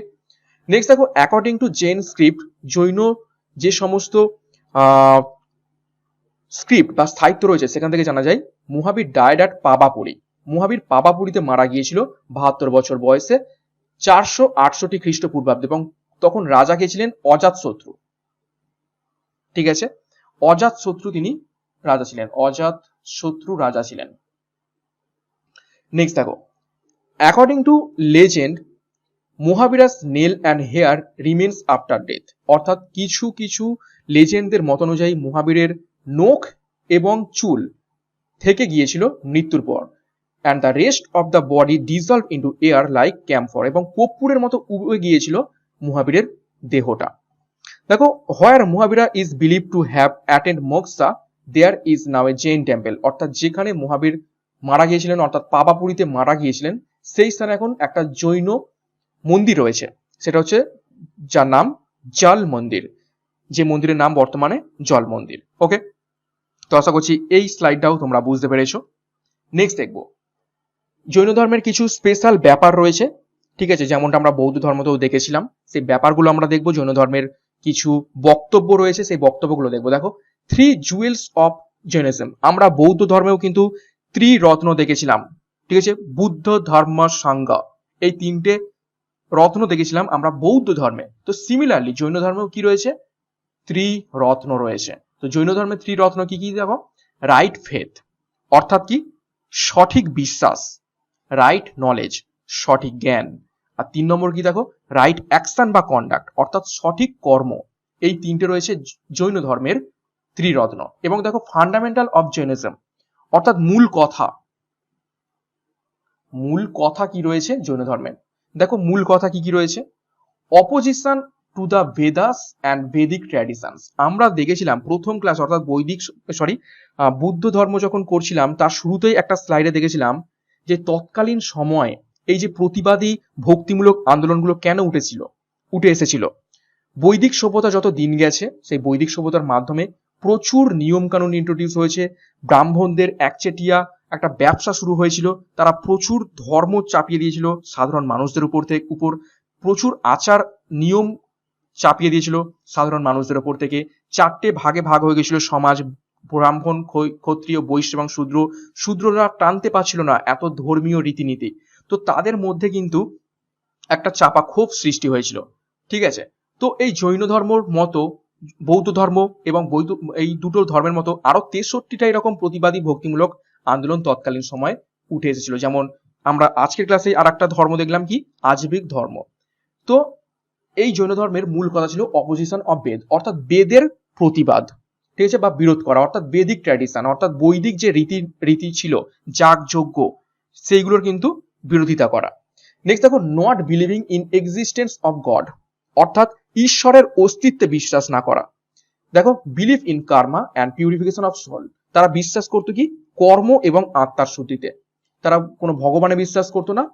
নেক্সট দেখো, according two Jain script, Jain যে সমস্ত স্ক্রিপ্ট বা সাহিত্য রয়েছে সেখান থেকে জানা যায় মহাবীর ডায়েড অ্যাট পাবাপুরী, মহাবীর পাবাপুরীতে মারা গিয়েছিল 72 বছর বয়সে 468 খ্রিস্টপূর্বাব্দে, এবং তখন রাজা কে ছিলেন অজাতশত্রু, ঠিক আছে, অজাতশত্রু তিনি রাজা ছিলেন, অজাতশত্রু রাজা ছিলেন। নেক্সট দেখো, according to legend Mahavira's nail and hair remains after death, অর্থাৎ কিছু কিছু লেজেন্ডদের মত অনুযায়ী মহাবীরের নখ এবং চুল থেকে গিয়েছিল মৃত্যুর পর। And the rest of the body dissolve into air like camphor, এবং কর্পূরের মতো উড়ে গিয়েছিল মহাবীরের দেহটা। দেখো, where Mahavira is believe to have attend moksha there is now a Jain temple, অর্থাৎ যেখানে মহাবীর মারা গিয়েছিলেন অর্থাৎ পাবাপুরীতে মারা গিয়েছিলেন সেই স্থানে এখন একটা জৈন মন্দির রয়েছে, সেটা হচ্ছে যার নাম জল মন্দির, যে মন্দিরের নাম বর্তমানে জল মন্দির। ওকে, তো আশা করছি এই স্লাইডটাও তোমরা বুঝতে পেরেছো। নেক্সট দেখবো, জৈন ধর্মের কিছু স্পেশাল ব্যাপার রয়েছে, ঠিক আছে, যেমনটা আমরা বৌদ্ধ ধর্মতেও দেখেছিলাম, সেই ব্যাপারগুলো আমরা দেখবো। জৈন ধর্মের কিছু বক্তব্য রয়েছে, সেই বক্তব্যগুলো দেখবো। দেখো, 3 জুয়েলস অফ জৈনিজম, আমরা বৌদ্ধ ধর্মেও কিন্তু ত্রিরত্ন দেখেছিলাম, ঠিক আছে, বুদ্ধ ধর্ম সংঘ, এই 3টে রত্ন দেখেছিলাম আমরা বৌদ্ধ ধর্মে। তো সিমিলারলি জৈন ধর্মেও কি রয়েছে, ত্রিরত্ন রয়েছে। তো জৈন ধর্মের ত্রিরত্ন কি কি দেখো, রাইট ফেথ অর্থাৎ কি, সঠিক বিশ্বাস, রাইট নলেজ, সঠিক জ্ঞান, আর 3 নম্বর কি দেখো, রাইট অ্যাকশন বা কন্ডাক্ট অর্থাৎ সঠিক কর্ম। এই 3টে রয়েছে জৈন ধর্মের ত্রিরত্ন। এবং দেখো, ফান্ডামেন্টাল অফ জৈনিজম অর্থাৎ মূল কথা, মূল কথা কি রয়েছে জৈন ধর্মের। দেখো, মূল কথা কি কি রয়েছে, opposition to the Vedas and Vedic traditions. আমরা দেখেছিলাম প্রথম ক্লাস অর্থাৎ বুদ্ধ ধর্ম যখন করছিলাম তার শুরুতেই একটা স্লাইডে দেখেছিলাম যে তৎকালীন সময়ে এই যে প্রতিবাদী ভক্তিমূলক আন্দোলনগুলো কেন উঠে এসেছিল। বৈদিক সভ্যতা যত দিন গেছে সেই বৈদিক সভ্যতার মাধ্যমে প্রচুর নিয়ম কানুন ইন্ট্রোডিউস হয়েছে, ব্রাহ্মণদের একচেটিয়া একটা ব্যবসা শুরু হয়েছিল, তারা প্রচুর ধর্ম চাপিয়ে দিয়েছিল সাধারণ মানুষদের উপর প্রচুর আচার নিয়ম চাপিয়ে দিয়েছিল সাধারণ মানুষদের উপর থেকে। 4টে ভাগে ভাগ হয়ে গেছিল সমাজ, ব্রাহ্মণ, ক্ষত্রিয়, বৈশ্য এবং শূদ্ররা টানতে পারছিল না এত ধর্মীয় রীতিনীতি, তো তাদের মধ্যে কিন্তু একটা চাপা ক্ষোভ সৃষ্টি হয়েছিল, ঠিক আছে। তো এই জৈন ধর্মর মতো বৌদ্ধ ধর্ম এবং এই দুটো ধর্মের মতো আরো 63টা এরকম প্রতিবাদী ভক্তিমূলক আন্দোলন তৎকালীন সময় উঠে এসেছিল। যেমন আমরা আজকের ক্লাসে আর একটা ধর্ম দেখলাম কি, আজবিক ধর্ম। তো এই জৈন ধর্মের মূল কথা ছিল অপোজিশন অফ বেদ অর্থাৎ বেদের প্রতিবাদ, ঠিক আছে, বা বিরোধ করা, অর্থাৎ বেদিক ট্র্যাডিশন অর্থাৎ বৈদিক যে রীতি ছিল যাগযজ্ঞ সেইগুলোর কিন্তু বিরোধিতা করা। নেক্সট দেখো, not believing in existence of God অর্থাৎ ঈশ্বরের অস্তিত্বে বিশ্বাস না করা। দেখো, believe in karma and purification of soul, তারা বিশ্বাস করতো কি, কর্ম এবং আত্মার শুদ্ধিতে। তারা কোনো ভগবানে বিশ্বাস করতো না,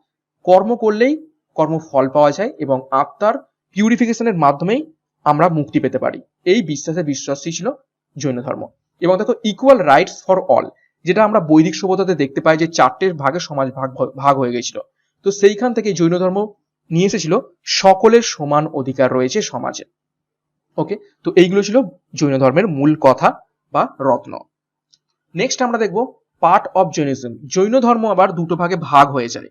কর্ম করলেই কর্মফল পাওয়া যায় এবং আত্মার পিউরিফিকেশনের মাধ্যমেই আমরা মুক্তি পেতে পারি। এই বিশ্বাসী ছিল জৈন ধর্ম। এবং দেখো ইকুয়াল রাইটস ফর অল, যেটা আমরা বৈদিক সভ্যতাতে দেখতে পাই যে 4টে ভাগে সমাজ ভাগ হয়ে গেছিল। তো সেইখান থেকে জৈন ধর্ম নিয়ে এসেছিল সকলের সমান অধিকার রয়েছে সমাজে। ওকে, তো এইগুলো ছিল জৈন ধর্মের মূল কথা বা রত্ন। নেক্সট আমরা দেখব পার্ট অফ জৈনিজম। জৈন ধর্ম আবার দুটো ভাগে ভাগ হয়ে যায়,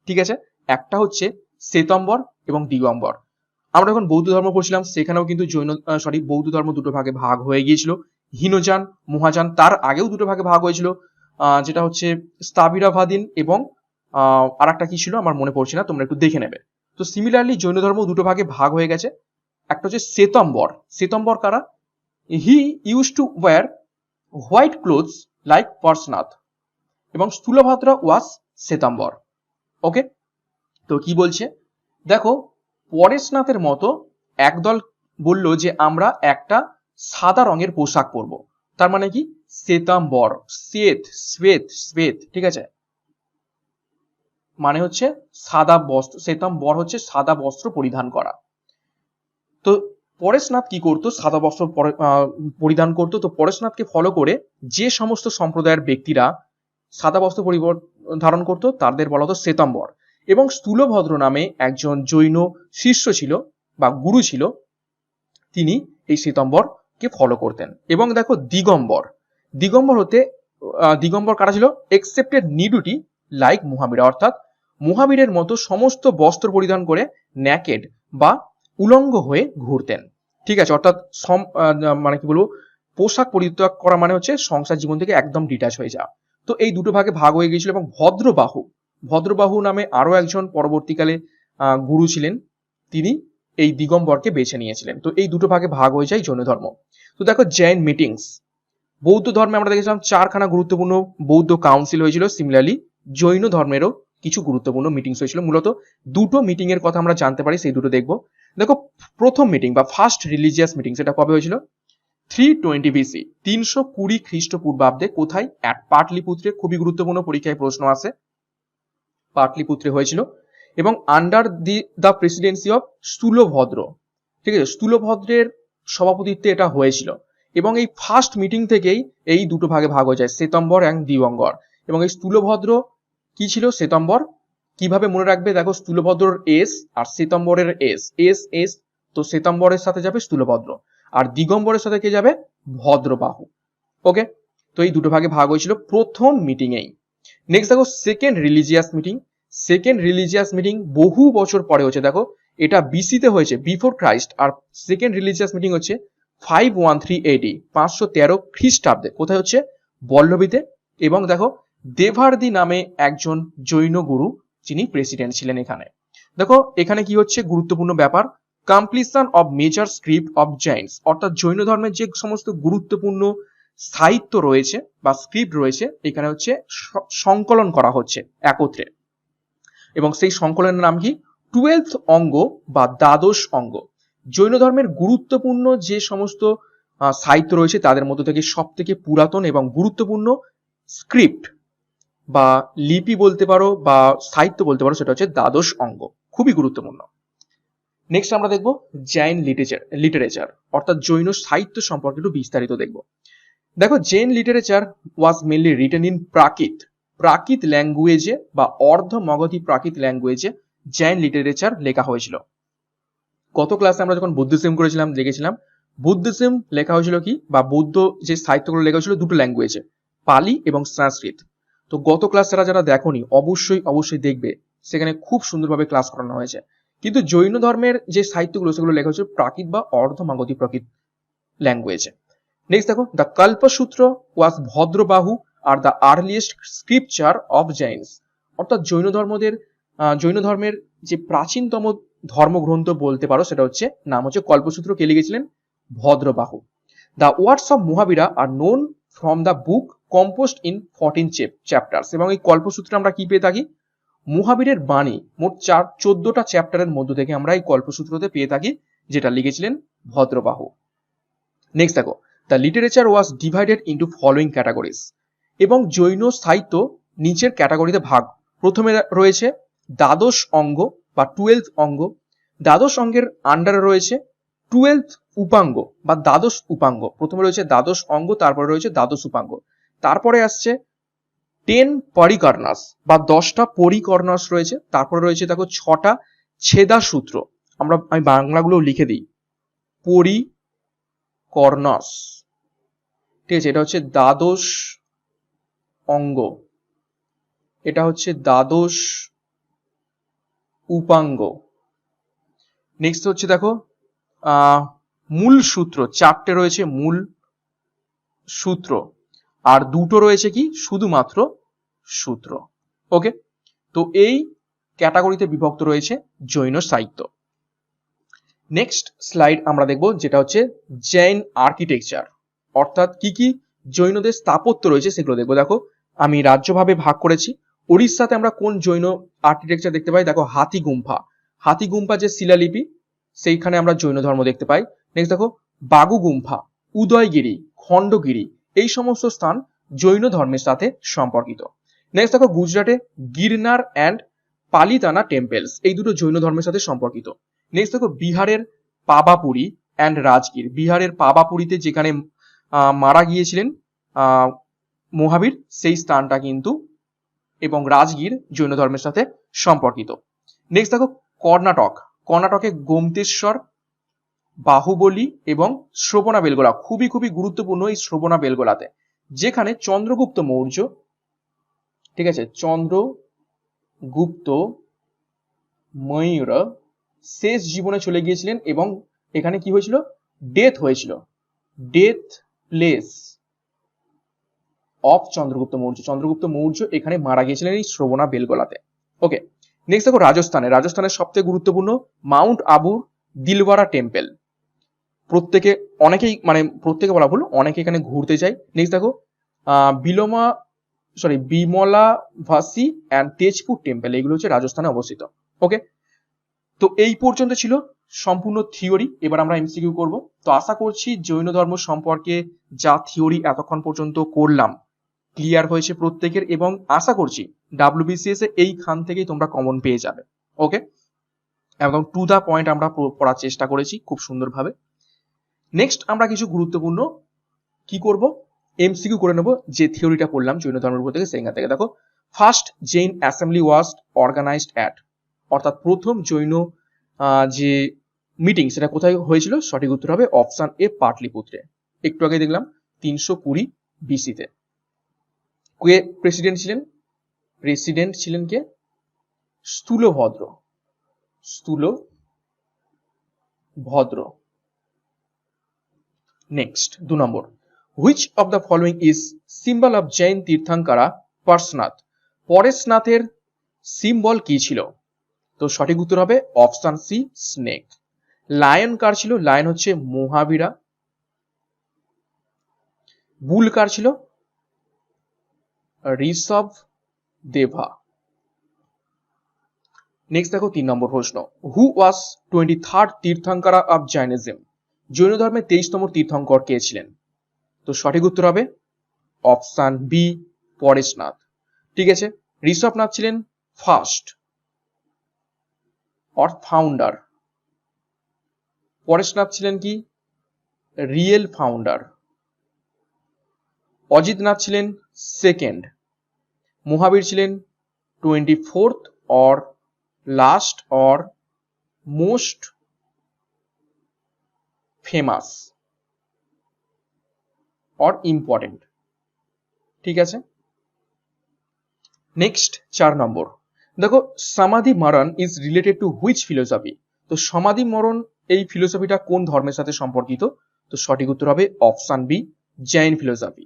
ঠিক আছে। একটা হচ্ছে শ্বেতম্বর এবং দিগম্বর। আমরা যখন বৌদ্ধ ধর্ম পড়ছিলাম সেখানেও কিন্তু বৌদ্ধ ধর্ম দুটো ভাগে ভাগ হয়ে গিয়েছিল, হীনযান মহাযান। তার আগেও দুটো ভাগে ভাগ হয়েছিল, যেটা হচ্ছে স্থাবিরাভাদিন এবং আর একটা কি ছিল আমার মনে পড়ছে না, তোমরা একটু দেখে নেবে। তো সিমিলারলি জৈন ধর্ম দুটো ভাগে ভাগ হয়ে গেছে। একটা হচ্ছে শ্বেতম্বর। শ্বেতম্বর কারা? He use to wear white clothes like Parshvanath, এবং স্থূলভদ্রা ওয়াজ শ্বেতাম্বর। ওকে, তো কি বলছে দেখো, পরেশনাথের মতো একদল বলল যে আমরা একটা সাদা রঙের পোশাক পরবো, তার মানে কি শ্বেতাম্বর, শ্বেত, ঠিক আছে, মানে হচ্ছে সাদা বস্ত্র। শ্বেতাম্বর হচ্ছে সাদা বস্ত্র পরিধান করা। তো পরেশনাথ কি করতো? সাদা বস্ত্র পরিধান করতো। তো পরেশনাথকে ফলো করে যে সমস্ত সম্প্রদায়ের ব্যক্তিরা সাদা বস্ত্র ধারণ করতো তাদের বলা হতো শ্বেতাম্বর। এবং স্থূলভদ্র নামে একজন জৈন শিষ্য ছিল বা গুরু ছিল, তিনি এই শ্বেতাম্বরকে ফলো করতেন। এবং দেখো দিগম্বর কারা ছিল? এক্সেপ্টেড নিডুটি লাইক মহাবীর, অর্থাৎ মহাবীরের মতো সমস্ত বস্ত্র পরিধান করে ন্যাকেড বা উলঙ্গ হয়ে ঘুরতেন, ঠিক আছে। অর্থাৎ মানে কি বলবো, পোশাক পরিত্যাগ করা মানে হচ্ছে সংসার জীবন থেকে একদম ডিটাচ হয়ে যাওয়া। তো এই দুটো ভাগে ভাগ হয়ে গিয়েছিল। এবং ভদ্রবাহু নামে আরো একজন পরবর্তীকালে গুরু ছিলেন, তিনি এই দিগম্বরকে বেছে নিয়েছিলেন। তো এই দুটো ভাগে ভাগ হয়ে যায় জৈন ধর্ম। তো দেখো জৈন মিটিংস। বৌদ্ধ ধর্মে আমরা দেখেছিলাম 4খানা গুরুত্বপূর্ণ বৌদ্ধ কাউন্সিল হয়েছিল। সিমিলারলি জৈন ধর্মেরও কিছু গুরুত্বপূর্ণ মিটিংস হয়েছিল। মূলত দুটো মিটিং এর কথা আমরা জানতে পারি, সেই দুটো দেখবো। দেখো প্রথম মিটিং বা ফার্স্ট রিলিজিয়াস মিটিং, সেটা কবে হয়েছিল? 320 বিসি, 320 খ্রিস্টপূর্বাব্দে। কোথায়? অ্যাট পাটলিপুত্রে। খুবই গুরুত্বপূর্ণ, পরীক্ষায় প্রশ্ন আসে। পাটলিপুত্রে হয়েছিল এবং আন্ডার দ্য প্রেসিডেন্সি অফ স্থূলভদ্র, ঠিক আছে, স্থূলভদ্রের সভাপতিত্বে এটা হয়েছিল। এবং এই ফার্স্ট মিটিং থেকেই এই দুটো ভাগে ভাগ হয়ে যায়, শ্বেতাম্বর এবং দিগম্বর। এবং এই স্থূলভদ্র কি ছিল? শ্বেতাম্বর। কিভাবে মনে রাখবে? দেখো স্থূলভদ্রর এস আর শ্বেতাম্বরের এস, তো শ্বেতাম্বরের সাথে যাবে স্থূলভদ্র, আর দিগম্বরের সাথে কে যাবে? ভদ্রবাহু। ওকে, তো এই দুটো ভাগে ভাগ হয়েছিল প্রথম মিটিং এই। নেক্সট দেখো সেকেন্ড রিলিজিয়াস মিটিং বহু বছর পরে হচ্ছে। দেখো এটা বিসিতে হয়েছে, বিফোর ক্রাইস্ট। আর সেকেন্ড রিলিজিয়াস মিটিং হচ্ছে 513 এডি, 513 খ্রিস্টাব্দে। কোথায় হচ্ছে? বল্লভীতে। এবং দেখো দেভার্দি নামে একজন জৈন গুরু, যিনি প্রেসিডেন্ট ছিলেন এখানে। দেখো এখানে কি হচ্ছে গুরুত্বপূর্ণ ব্যাপার, completion of major script of Jains, অর্থাৎ জৈন ধর্মের যে সমস্ত গুরুত্বপূর্ণ সাহিত্য রয়েছে বা স্ক্রিপ্ট রয়েছে, এখানে হচ্ছে সংকলন করা হচ্ছে একত্রে। এবং সেই সংকলনের নাম কি? 12th অঙ্গ বা দ্বাদশ অঙ্গ। জৈন ধর্মের গুরুত্বপূর্ণ যে সমস্ত সাহিত্য রয়েছে তাদের মধ্য থেকে সব থেকে পুরাতন এবং গুরুত্বপূর্ণ স্ক্রিপ্ট বা লিপি বলতে পারো বা সাহিত্য বলতে পারো, সেটা হচ্ছে দ্বাদশ অঙ্গ, খুবই গুরুত্বপূর্ণ। নেক্সট আমরা দেখবো জৈন লিটারেচার, অর্থাৎ জৈন সাহিত্য সম্পর্কে একটু বিস্তারিত দেখবো। দেখো Jain literature was mainly written in Prakrit ল্যাঙ্গুয়েজে বা অর্ধ মগধী প্রাকৃত ল্যাঙ্গুয়েজে জৈন লিটারেচার লেখা হয়েছিল। গত ক্লাসে আমরা যখন বুদ্ধিজম করেছিলাম দেখেছিলাম বুদ্ধিজম লেখা হয়েছিল কি, বা বৌদ্ধ যে সাহিত্যগুলো লেখা হয়েছিল দুটো ল্যাঙ্গুয়েজে, পালি এবং সংস্কৃত। তো গত ক্লাস যারা দেখোনি অবশ্যই দেখবে, সেখানে খুব সুন্দরভাবে ক্লাস করানো হয়েছে। কিন্তু জৈন ধর্মের যে সাহিত্যগুলো সেগুলো লেখা হয়েছিল প্রাকৃত বা অর্ধ মগধী প্রাকৃত ল্যাঙ্গুয়েজে। নেক্সট দেখো the Kalpasutra was Bhadrabahu are the earliest scripture of Jains, অর্থাৎ জৈন ধর্মের যে প্রাচীনতম ধর্মগ্রন্থ বলতে পারো সেটা হচ্ছে নাম হচ্ছে কল্পসূত্র। কে লিখেছিলেন? Bhadrabahu. The words of Mahavira are known from the book composed in 14 chapters. এবং এই কল্পসূত্রে আমরা কি পেয়ে থাকি? মহাবীরের বাণী মোট 14টা চ্যাপ্টারের মধ্য থেকে আমরা এই কল্পসূত্রতে পেয়ে থাকি, যেটা লিখেছিলেন ভদ্রবাহু। নেক্সট দেখো the literature was divided into following categories. এবং জৈন সাহিত্য নিচের ক্যাটাগরিতে ভাগ। প্রথমে রয়েছে দ্বাদশ অঙ্গ বা 12th অঙ্গ। দ্বাদশ অঙ্গের আন্ডারে রয়েছে 12th উপাঙ্গ বা দ্বাদশ উপাঙ্গ। প্রথমে রয়েছে দ্বাদশ অঙ্গ, তারপরে রয়েছে দ্বাদশ উপাঙ্গ, তারপরে আসছে 10 পরিকর্ণাস বা 10টা পরিকর্ণাস রয়েছে, তারপরে রয়েছে দেখো 6টা ছেদা সূত্র। আমি বাংলাগুলো লিখে দিই। পরিকর্ণাস, ঠিক আছে, এটা হচ্ছে দ্বাদশ অঙ্গ, এটা হচ্ছে দ্বাদশ উপাঙ্গ। নেক্সট হচ্ছে দেখো মূল সূত্র, 4টে রয়েছে মূল সূত্র, আর 2টো রয়েছে কি শুধুমাত্র সূত্র। ওকে, তো এই ক্যাটাগরিতে বিভক্ত রয়েছে জৈন সাহিত্য। নেক্সট স্লাইড আমরা দেখব, যেটা হচ্ছে জৈন আর্কিটেকচার, অর্থাৎ কি কি জৈনদের স্থাপত্য রয়েছে সেগুলো দেখবো। দেখো আমি রাজ্যভাবে ভাগ করেছি। উড়িষ্যাতে আমরা কোন জৈন আর্কিটেকচার দেখতে পাই? দেখো হাতি গুম্ফা, হাতি গুম্ফা যে শিলালিপি, সেইখানে আমরা জৈন ধর্ম দেখতে পাই। নেক্সট দেখো বাগু গুম্ফা, উদয়গিরি, খণ্ডগিরি, এই সমস্ত স্থান জৈন ধর্মের সাথে সম্পর্কিত। নেক্সট দেখো গুজরাটে গিরনার অ্যান্ড পালিতানা টেম্পেলস, এই দুটো জৈন ধর্মের সাথে সম্পর্কিত। নেক্সট দেখো বিহারের পাবাপুরী অ্যান্ড রাজগীর, বিহারের পাবাপুরীতে যেখানে মারা গিয়েছিলেন মহাবীর, সেই স্থানটা কিন্তু, এবং রাজগীর জৈন ধর্মের সাথে সম্পর্কিত। নেক্সট দেখো কর্ণাটক, কর্ণাটকে গোমতেশ্বর, বাহুবলী এবং শ্রবণা বেলগোলা, খুবই খুবই গুরুত্বপূর্ণ এই শ্রবণা বেলগোলাতে, যেখানে চন্দ্রগুপ্ত মৌর্য, ঠিক আছে, চন্দ্রগুপ্ত মৌর্য শেষ জীবনে চলে গিয়েছিলেন, এবং এখানে কি হয়েছিল? ডেথ হয়েছিল, death place of Chandragupta Maurya, Chandragupta Maurya এখানে মারা গিয়েছিলেন এই শ্রবণা বেলগোলাতে। ওকে, নেক্সট দেখো রাজস্থানে, রাজস্থানের সবথেকে গুরুত্বপূর্ণ মাউন্ট আবুর দিলওয়ারা টেম্পল, প্রত্যেকে বলা ভুল, অনেকে এখানে ঘুরতে যায়। নেক্সট দেখো বিমলাভাসী অ্যান্ড তেজপুর টেম্পল, এগুলো হচ্ছে রাজস্থানে অবস্থিত। ওকে, তো এই পর্যন্ত ছিল সম্পূর্ণ থিওরি। এবার আমরা এমসিকিউ করব। তো আশা করছি জৈন ধর্ম সম্পর্কে যা থিওরি এতক্ষণ পর্যন্ত করলাম ক্লিয়ার হয়েছে প্রত্যেকের, এবং আশা করছি ডাব্লিউবিসিএস এ এইখান থেকেই তোমরা কমন পেয়ে যাবে। ওকে, একদম টু দা পয়েন্ট আমরা পড়ার চেষ্টা করেছি খুব সুন্দরভাবে। নেক্সট আমরা কিছু গুরুত্বপূর্ণ কি করব, এমসিকিউ করে নেব, যে থিওরিটা পড়লাম জৈন ধর্মের উপর থেকে, সেইখান থেকে। দেখো first Jain assembly was organised at, অর্থাৎ প্রথম জৈন যে মিটিং সেটা কোথায় হয়েছিল? সঠিক উত্তর হবে অপশন এ, পাটলিপুত্রে। একটু আগে দেখলাম 320 বিসিতে। কে প্রেসিডেন্ট ছিলেন? প্রেসিডেন্ট ছিলেন কে? Sthulabhadra, Sthulabhadra. Next 2 number, which of the following is symbol of Jain Tirthankara Parasnath, পরেশনাথের সিম্বল কি ছিল? তো সঠিক উত্তর হবে অপশন সি, স্নেক। লায়ন কার ছিল? লায়ন হচ্ছে মহাবীরা। বুল কার ছিল? ঋষভ দেভা। নেক্সট দেখো 3 নম্বর প্রশ্ন, হু ওয়াজ 23rd তীর্থঙ্করা অফ জৈনিজম, জৈন ধর্মের 23তম তীর্থঙ্কর কে ছিলেন? তো সঠিক উত্তর হবে অপশন বি, পরেশনাথ। ঠিক আছে, ঋষভনাথ ছিলেন ফার্স্ট অর ফাউন্ডার, পরেশনাথ ছিলেন কি? রিয়েল ফাউন্ডার, অজিতনাথ ছিলেন সেকেন্ড, মহাবীর ছিলেন 24th or last or most famous or important. ঠিক আছে, নেক্সট 4 নম্বর, দেখো সমাধি মরণ is related to which philosophy, তো সমাধি মরণ এই ফিলোসফিটা কোন ধর্মের সাথে সম্পর্কিত? তো সঠিক উত্তর হবে option B, Jain philosophy.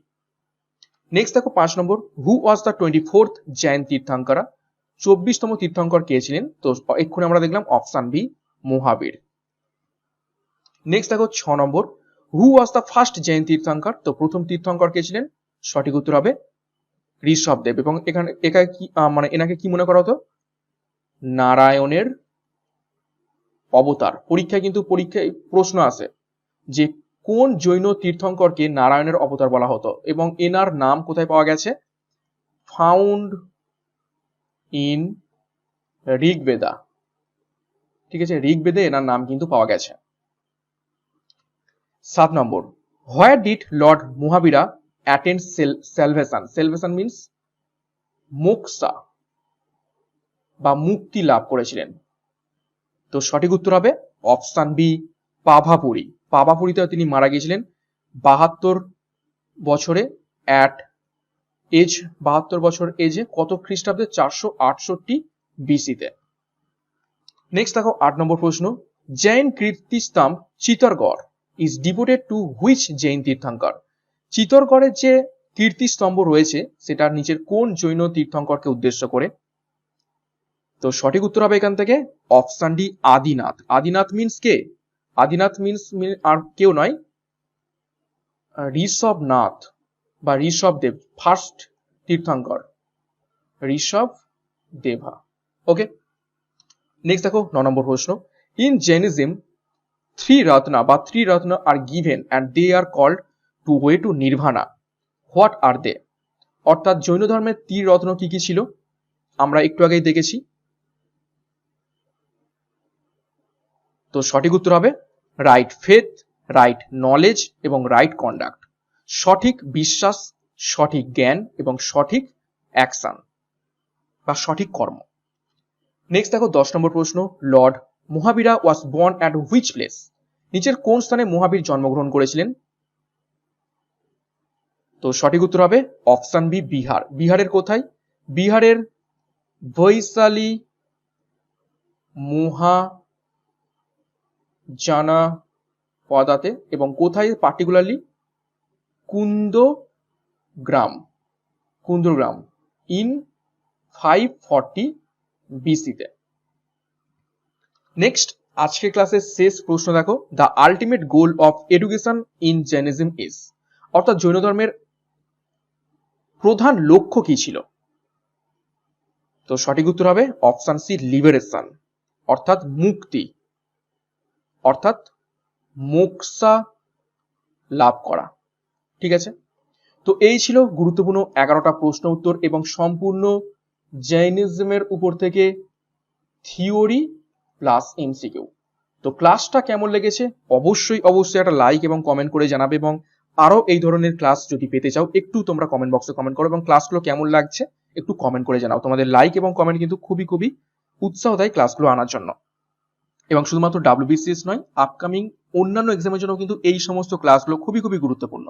Next দেখো 5 নম্বর, হু ওয়াজ দ্য 24th জৈন তীর্থঙ্করা, 24তম তীর্থঙ্কর কে ছিলেন? তো এক্ষুনি আমরা দেখলাম অপশন বি, মহাবীর। নেক্সট দেখো 6 নম্বর, হু ওয়াজ দ্য ফার্স্ট জৈন তীর্থঙ্কর, তো প্রথম তীর্থঙ্কর কে ছিলেন? সঠিক উত্তর হবে ঋষভদেব, এবং এনাকে কি মনে করা হতো? নারায়ণের অবতার। পরীক্ষায় প্রশ্ন আসে যে কোন জৈন তীর্থঙ্করকে নারায়ণের অবতার বলা হতো, এবং এনার নাম কোথায় পাওয়া গেছে? ফাউন্ড ইন ঋগ্বেদা, ঠিক আছে, ঋগ্বেদে এনার নাম কিন্তু পাওয়া গেছে। 7 number, where did lord Mahavira attend salvation? Salvation means moksha বা মুক্তি লাভ করেছিলেন। তো সঠিক উত্তর হবে অপশন বি, পাভাপুরী। পাভাপুরীতে তিনি মারা গিয়েছিলেন 72 বছরে, অ্যাট এজ 72 বছর এজে, কত খ্রিস্টাব্দে? 468 বিসিতে। নেক্সট দেখো 8 নম্বর প্রশ্ন, Jain Kirtistambha Chittorgarh is devoted to which Jain Tirthankara? চিতরগড়ের যে কীর্তিস্তম্ভ রয়েছে সেটার নিচের কোন জৈন তীর্থঙ্করকে উদ্দেশ্য করে? তো সঠিক উত্তর হবে এখান থেকে option D, Adinath. Adinath means কে? আদিনাথ মিন্স আর কেউ নয়, ঋষভনাথ বা Rishabhdev, first Tirthankara Rishabh Deva. Okay, next দেখো 9 নম্বর প্রশ্ন, in Jainism three ratna are given and they are called to way to nirvana, what are they? অর্থাৎ জৈন ধর্মের 3 রত্ন কি কি ছিল আমরা একটু আগেই দেখেছি। তো সঠিক উত্তর হবে রাইট ফেথ, রাইট নলেজ এবং রাইট কন্ডাক্ট। সঠিক বিশ্বাস, সঠিক জ্ঞান এবং সঠিক অ্যাকশন বা সঠিক কর্ম। নেক্সট দেখো 10 নম্বর প্রশ্ন, lord Mahavira was born at which place? নিচের কোন স্থানে মহাবীর জন্মগ্রহণ করেছিলেন? তো সঠিক উত্তর হবে অপশন বি, বিহার। বিহারের কোথায়? বিহারের বৈশালী মহাজানা পদাতে, এবং কোথায় পার্টিকুলারলি? কুন্দগ্রাম ইন 540 বিসিতে। নেক্সট আজকের ক্লাসের শেষ প্রশ্ন দেখো, the ultimate goal of education in Jainism is? অর্থাৎ জৈন ধর্মের প্রধান লক্ষ্য কি ছিল? তো সঠিক উত্তর হবে অপশন সি, লিবারেশন, অর্থাৎ মুক্তি, অর্থাৎ মোক্ষা লাভ করা। ঠিক আছে, তো এই ছিল গুরুত্বপূর্ণ 11টা প্রশ্ন উত্তর এবং সম্পূর্ণ জৈনিজমের উপর থেকে থিওরি প্লাস এমসিকিউ। তো ক্লাসটা কেমন লেগেছে অবশ্যই একটা লাইক এবং কমেন্ট করে জানাবে, এবং আরো এই ধরনের ক্লাস যদি পেতে চাও একটু তোমরা কমেন্ট বক্সে কমেন্ট করো, এবং ক্লাসগুলো কেমন লাগছে একটু কমেন্ট করে জানাও। তোমাদের লাইক এবং কমেন্ট কিন্তু খুবই উৎসাহ দেয় ক্লাসগুলো আনার জন্য। এবং শুধুমাত্র WBCS নয়, আপকামিং অন্যান্য এক্সামের জন্য কিন্তু এই সমস্ত ক্লাসগুলো খুবই গুরুত্বপূর্ণ।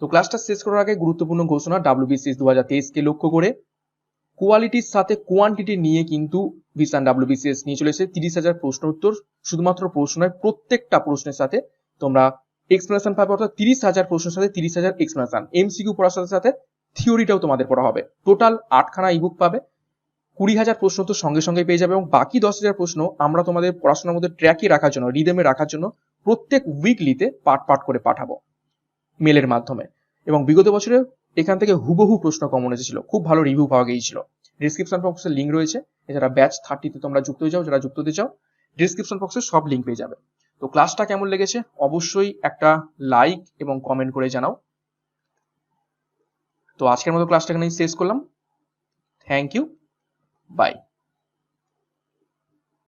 তো ক্লাসটা শেষ করার আগে গুরুত্বপূর্ণ ঘোষণা, WBCS 2023 কে লক্ষ্য করে কোয়ালিটির সাথে কোয়ান্টিটি নিয়ে কিন্তু ভিশন WBCS নিয়ে চলেছে 30,000 প্রশ্ন উত্তর। শুধুমাত্র প্রশ্ন নয়, প্রত্যেকটা প্রশ্নের সাথে তোমরা এক্সপ্লেনেশন পাবে, অর্থাৎ 30,000 প্রশ্নের সাথে 30,000 এক্সপ্লেনেশন। এমসিকিউ পড়ার সাথে সাথে থিওরিটাও তোমাদের পড়া হবে। টোটাল 8খানা ইবুক পাবে, 20,000 প্রশ্ন তো সঙ্গে পেয়ে যাবে, এবং বাকি 10,000 প্রশ্ন আমরা তোমাদের পড়াশোনার মধ্যে ট্র্যাকে রাখার জন্য, রিদমে রাখার জন্য প্রত্যেক উইকলিতে পার্ট করে পাঠাবো মেলের মাধ্যমে। এবং বিগত বছরে এখান থেকে হুবহু প্রশ্ন কমন এসেছিল, খুব ভালো রিভিউ পাওয়া গিয়েছিল। ডিসক্রিপশন বক্সে লিঙ্ক রয়েছে, এছাড়া ব্যাচ 30তে তোমরা যুক্ত হয়ে যাও, যারা যুক্ত হতে চাও ডিসক্রিপশন বক্সে সব লিঙ্ক পেয়ে যাবে। তো ক্লাসটা কেমন লেগেছে অবশ্যই একটা লাইক এবং কমেন্ট করে জানাও। তো আজকের মতো ক্লাসটা এখানেই শেষ করলাম। Thank you, by.